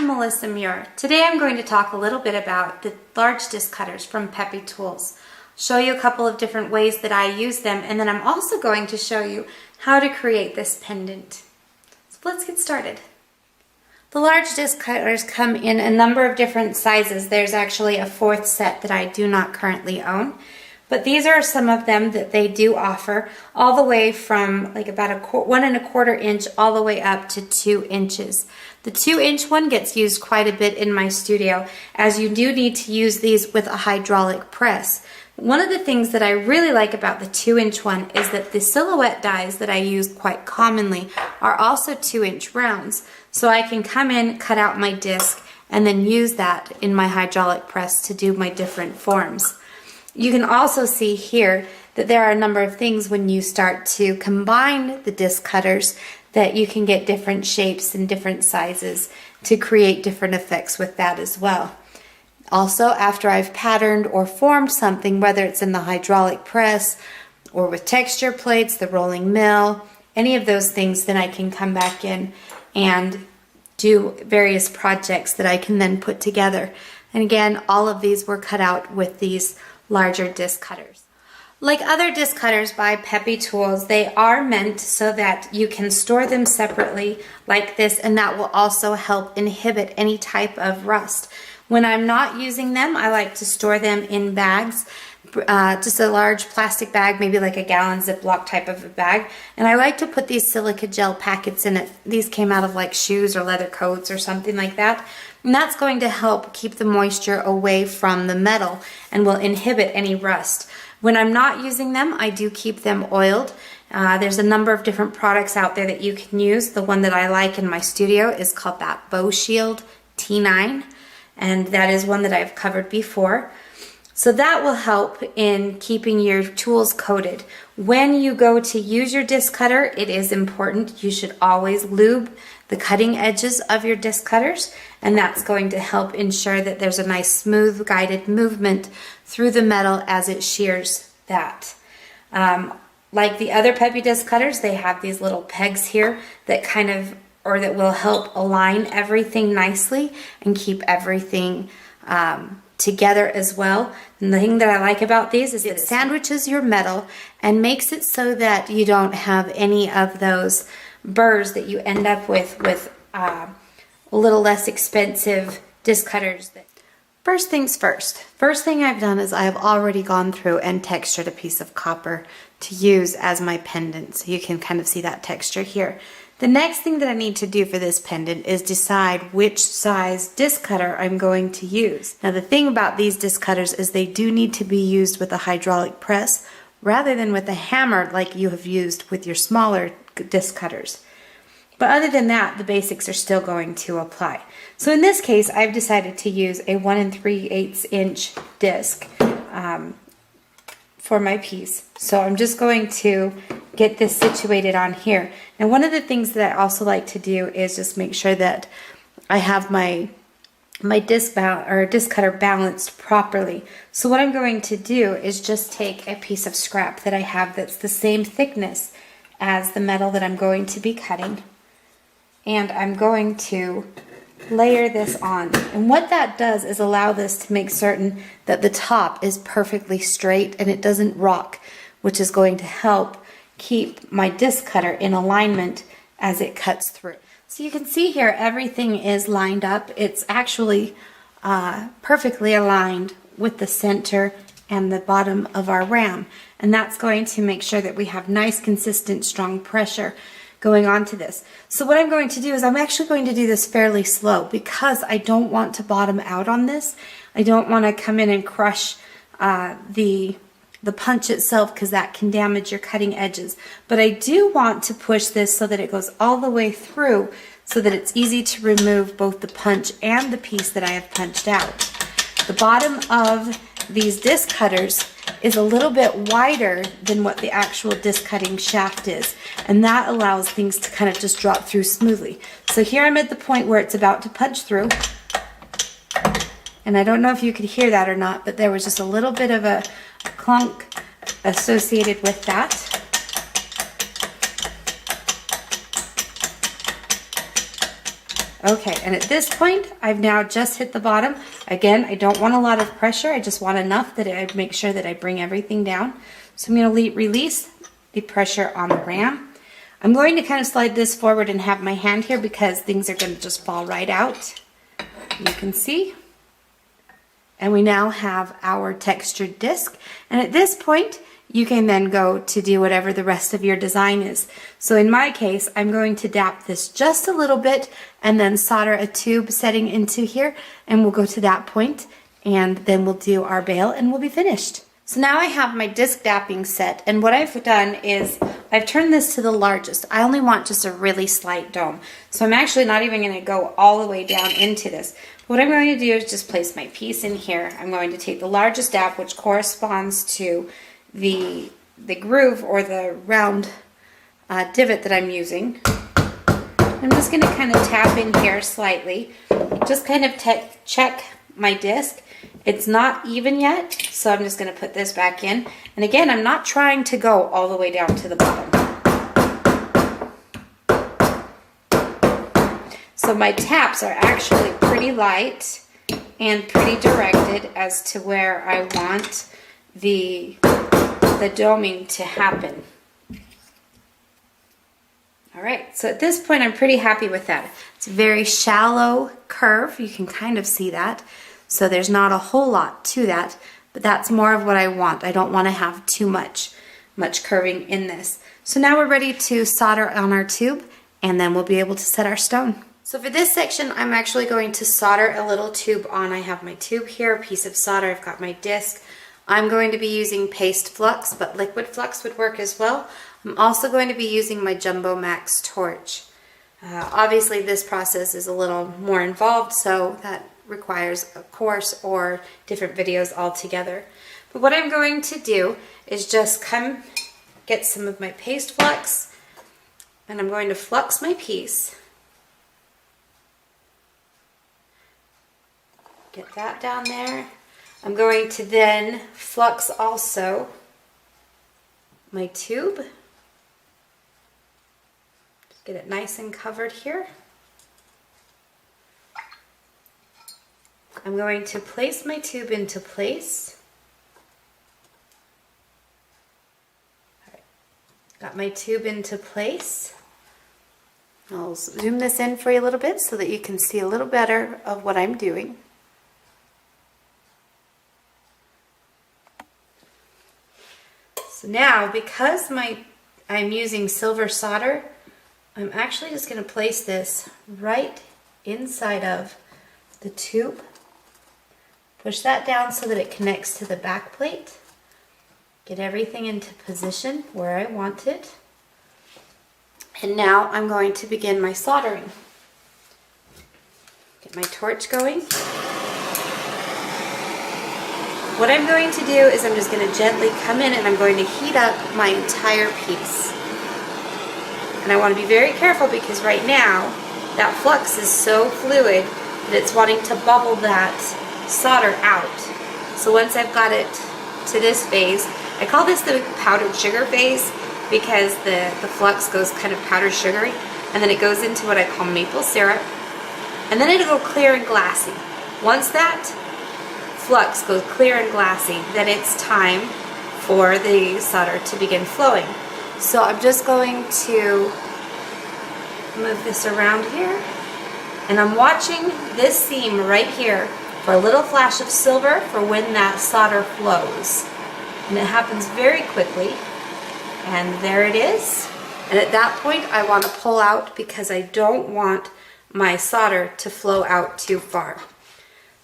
Melissa Muir. Today I'm going to talk a little bit about the large disc cutters from Pepetools. Show you a couple of different ways that I use them, and then I'm also going to show you how to create this pendant. So let's get started. The large disc cutters come in a number of different sizes. There's actually a fourth set that I do not currently own. But these are some of them that they do offer, all the way from like about 1 1/4 inch all the way up to 2 inches. The 2-inch one gets used quite a bit in my studio, as you do need to use these with a hydraulic press. One of the things that I really like about the 2-inch one is that the silhouette dies that I use quite commonly are also 2-inch rounds. So I can come in, cut out my disc, and then use that in my hydraulic press to do my different forms. You can also see here that there are a number of things when you start to combine the disc cutters that you can get different shapes and different sizes to create different effects with that as well. Also, after I've patterned or formed something, whether it's in the hydraulic press or with texture plates, the rolling mill, any of those things, then I can come back in and do various projects that I can then put together. And again, all of these were cut out with these larger disc cutters. Like other disc cutters by Pepetools, they are meant so that you can store them separately like this, and that will also help inhibit any type of rust. When I'm not using them, I like to store them in bags, just a large plastic bag, maybe like a gallon Ziploc type of a bag, and I like to put these silica gel packets in it. These came out of like shoes or leather coats or something like that. And that's going to help keep the moisture away from the metal and will inhibit any rust. When I'm not using them, I do keep them oiled. There's a number of different products out there that you can use. The one that I like in my studio is called that Bow Shield T9, and that is one that I've covered before. So that will help in keeping your tools coated. When you go to use your disc cutter, it is important. You should always lube the cutting edges of your disc cutters, and that's going to help ensure that there's a nice smooth guided movement through the metal as it shears that. Like the other Peppy disc cutters, they have these little pegs here that that will help align everything nicely and keep everything together as well. And the thing that I like about these is it sandwiches your metal and makes it so that you don't have any of those burrs that you end up with a little less expensive disc cutters. First things first. First thing I've done is I have already gone through and textured a piece of copper to use as my pendant. So you can kind of see that texture here. The next thing that I need to do for this pendant is decide which size disc cutter I'm going to use. Now the thing about these disc cutters is they do need to be used with a hydraulic press rather than with a hammer like you have used with your smaller disc cutters. But other than that, the basics are still going to apply. So in this case, I've decided to use a 1 3/8 inch disc for my piece. So I'm just going to get this situated on here. And one of the things that I also like to do is just make sure that I have my disc cutter balanced properly. So what I'm going to do is just take a piece of scrap that I have that's the same thickness as the metal that I'm going to be cutting, and I'm going to layer this on. And what that does is allow this to make certain that the top is perfectly straight and it doesn't rock, which is going to help keep my disc cutter in alignment as it cuts through. So you can see here everything is lined up. It's actually perfectly aligned with the center and the bottom of our ram, and that's going to make sure that we have nice, consistent, strong pressure going on to this. So what I'm going to do is I'm actually going to do this fairly slow because I don't want to bottom out on this. I don't want to come in and crush the punch itself, because that can damage your cutting edges. But I do want to push this so that it goes all the way through so that it's easy to remove both the punch and the piece that I have punched out. The bottom of these disc cutters is a little bit wider than what the actual disc cutting shaft is, and that allows things to kind of just drop through smoothly. So here I'm at the point where it's about to punch through, and I don't know if you could hear that or not, but there was just a little bit of a clunk associated with that. Okay, and at this point, I've now just hit the bottom. Again, I don't want a lot of pressure. I just want enough that I make sure that I bring everything down. So I'm going to release the pressure on the ram. I'm going to kind of slide this forward and have my hand here because things are going to just fall right out. You can see. And we now have our textured disc. And at this point, you can then go to do whatever the rest of your design is. So in my case, I'm going to dap this just a little bit and then solder a tube setting into here, and we'll go to that point, and then we'll do our bail and we'll be finished. So now I have my disc dapping set, and what I've done is I've turned this to the largest. I only want just a really slight dome. So I'm actually not even going to go all the way down into this. What I'm going to do is just place my piece in here. I'm going to take the largest dap, which corresponds to the groove or the round divot that I'm using. I'm just going to kind of tap in here slightly, just kind of check my disc. It's not even yet, so I'm just going to put this back in. And again, I'm not trying to go all the way down to the bottom. So my taps are actually pretty light and pretty directed as to where I want the doming to happen. All right, so at this point I'm pretty happy with that. It's a very shallow curve, you can kind of see that. So there's not a whole lot to that, but that's more of what I want. I don't want to have too much curving in this. So now we're ready to solder on our tube, and then we'll be able to set our stone. So for this section, I'm actually going to solder a little tube on. I have my tube here, a piece of solder, I've got my disc. I'm going to be using paste flux, but liquid flux would work as well. I'm also going to be using my Jumbo Max torch. Obviously this process is a little more involved, so that requires a course or different videos altogether. But what I'm going to do is just come get some of my paste flux, and I'm going to flux my piece. Get that down there. I'm going to then flux also my tube. Just get it nice and covered here. I'm going to place my tube into place. All right. Got my tube into place. I'll zoom this in for you a little bit so that you can see a little better of what I'm doing. So now, because I'm using silver solder, I'm actually just going to place this right inside of the tube. Push that down so that it connects to the back plate. Get everything into position where I want it. And now I'm going to begin my soldering. Get my torch going. What I'm going to do is I'm just going to gently come in and I'm going to heat up my entire piece. And I want to be very careful because right now that flux is so fluid that it's wanting to bubble that solder out. So once I've got it to this phase, I call this the powdered sugar phase because the flux goes kind of powdered sugary, and then it goes into what I call maple syrup, and then it'll go clear and glassy. Once that flux goes clear and glassy, then it's time for the solder to begin flowing. So I'm just going to move this around here, and I'm watching this seam right here for a little flash of silver for when that solder flows. And it happens very quickly, and there it is. And at that point I want to pull out because I don't want my solder to flow out too far.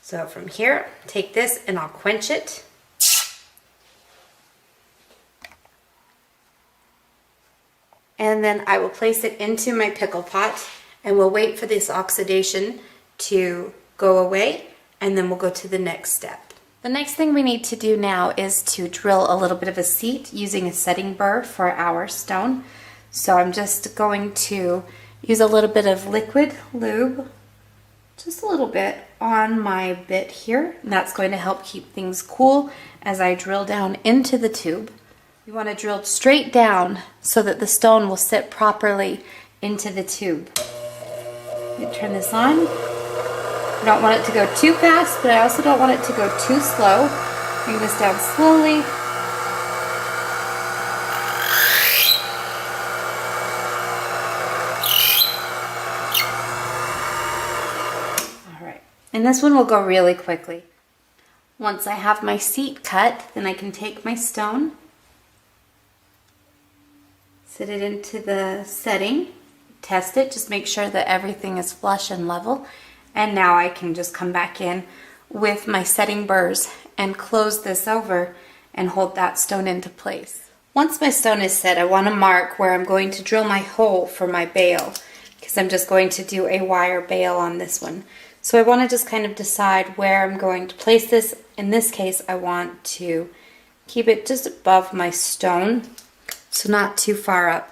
So from here, take this and I'll quench it. And then I will place it into my pickle pot, and we'll wait for this oxidation to go away, and then we'll go to the next step. The next thing we need to do now is to drill a little bit of a seat using a setting burr for our stone. So I'm just going to use a little bit of liquid lube, just a little bit, on my bit here, and that's going to help keep things cool as I drill down into the tube. You want to drill straight down so that the stone will sit properly into the tube. Turn this on. I don't want it to go too fast, but I also don't want it to go too slow. Bring this down slowly. All right, and this one will go really quickly. Once I have my seat cut, then I can take my stone, set it into the setting, test it, just make sure that everything is flush and level. And now I can just come back in with my setting burrs and close this over and hold that stone into place. Once my stone is set, I want to mark where I'm going to drill my hole for my bail, because I'm just going to do a wire bail on this one. So I want to just kind of decide where I'm going to place this. In this case, I want to keep it just above my stone, so not too far up.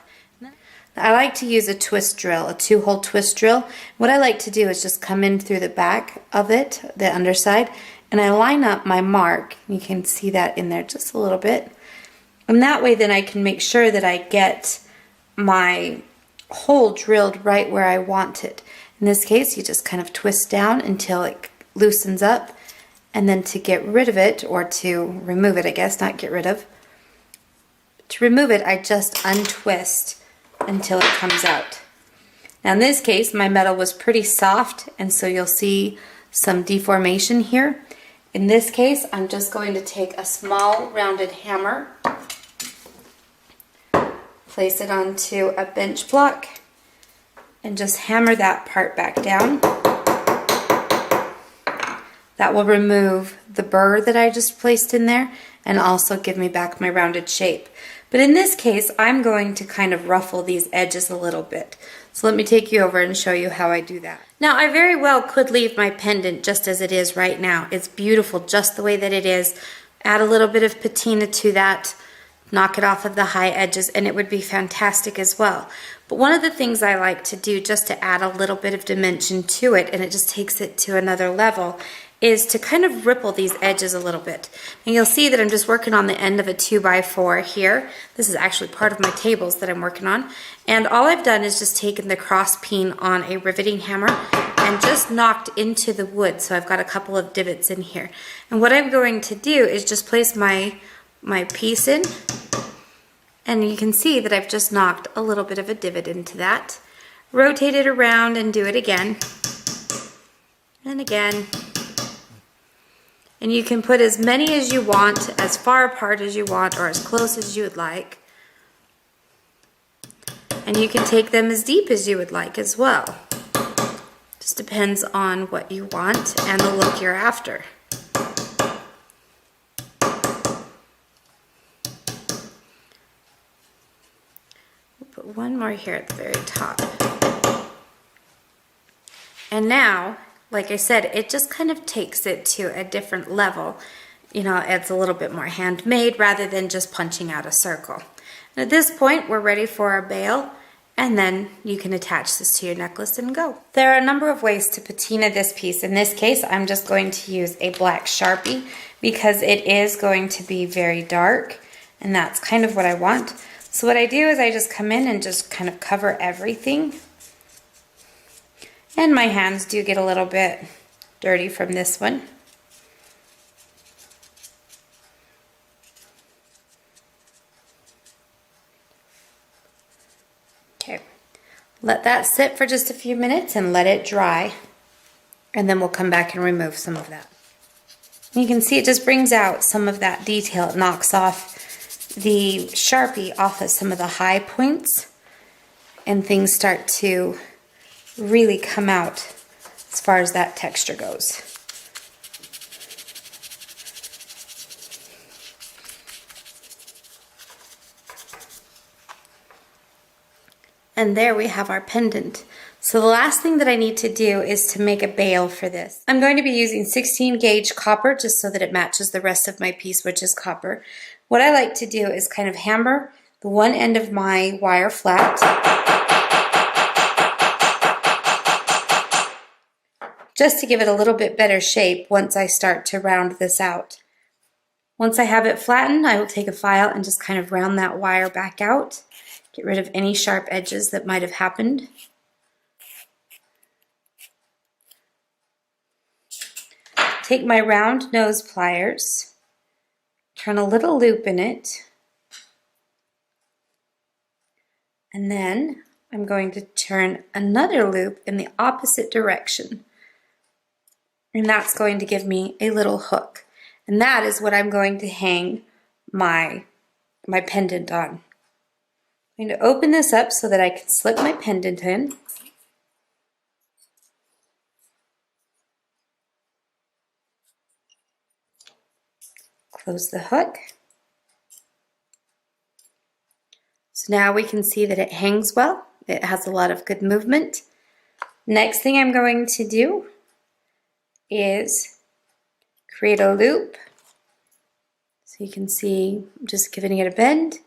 I like to use a twist drill, a 2-hole twist drill. What I like to do is just come in through the back of it, the underside, and I line up my mark. You can see that in there just a little bit. And that way then I can make sure that I get my hole drilled right where I want it. In this case, you just kind of twist down until it loosens up, and then to get rid of it, or to remove it, I guess, not get rid of. To remove it, I just untwist until it comes out. Now in this case, my metal was pretty soft, and so you'll see some deformation here. In this case, I'm just going to take a small rounded hammer, place it onto a bench block, and just hammer that part back down. That will remove the burr that I just placed in there and also give me back my rounded shape. But in this case, I'm going to kind of ruffle these edges a little bit. So let me take you over and show you how I do that. Now, I very well could leave my pendant just as it is right now. It's beautiful just the way that it is. Add a little bit of patina to that, knock it off of the high edges, and it would be fantastic as well. But one of the things I like to do just to add a little bit of dimension to it, and it just takes it to another level, is to kind of ripple these edges a little bit. And you'll see that I'm just working on the end of a 2x4 here. This is actually part of my tables that I'm working on. And all I've done is just taken the cross peen on a riveting hammer and just knocked into the wood. So I've got a couple of divots in here. And what I'm going to do is just place my piece in. And you can see that I've just knocked a little bit of a divot into that. Rotate it around and do it again. And again. And you can put as many as you want, as far apart as you want, or as close as you would like. And you can take them as deep as you would like as well. Just depends on what you want and the look you're after. We'll put one more here at the very top. And now, like I said, it just kind of takes it to a different level. You know, it's a little bit more handmade rather than just punching out a circle. And at this point, we're ready for our bail, and then you can attach this to your necklace and go. There are a number of ways to patina this piece. In this case, I'm just going to use a black Sharpie because it is going to be very dark, and that's kind of what I want. So what I do is I just come in and just kind of cover everything. And my hands do get a little bit dirty from this one. Okay, let that sit for just a few minutes and let it dry. And then we'll come back and remove some of that. You can see it just brings out some of that detail. It knocks off the Sharpie off of some of the high points, and things start to really come out as far as that texture goes. And there we have our pendant. So the last thing that I need to do is to make a bail for this. I'm going to be using 16 gauge copper just so that it matches the rest of my piece, which is copper. What I like to do is kind of hammer the one end of my wire flat, just to give it a little bit better shape once I start to round this out. Once I have it flattened, I will take a file and just kind of round that wire back out, get rid of any sharp edges that might have happened. take my round nose pliers, turn a little loop in it, and then I'm going to turn another loop in the opposite direction. And that's going to give me a little hook. And that is what I'm going to hang my pendant on. I'm going to open this up so that I can slip my pendant in. Close the hook. So now we can see that it hangs well. It has a lot of good movement. Next thing I'm going to do is create a loop. So you can see I'm just giving it a bend.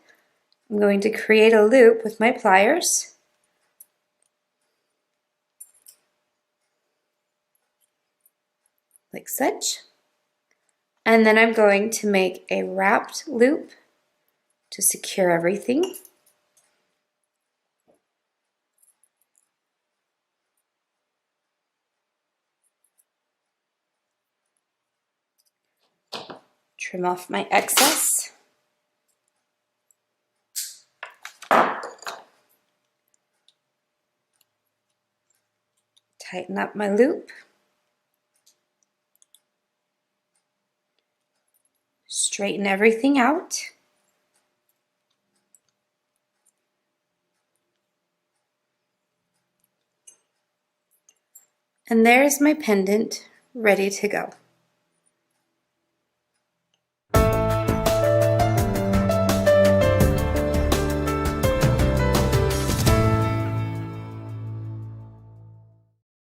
I'm going to create a loop with my pliers. Like such. And then I'm going to make a wrapped loop to secure everything. Trim off my excess. Tighten up my loop. Straighten everything out. And there's my pendant ready to go.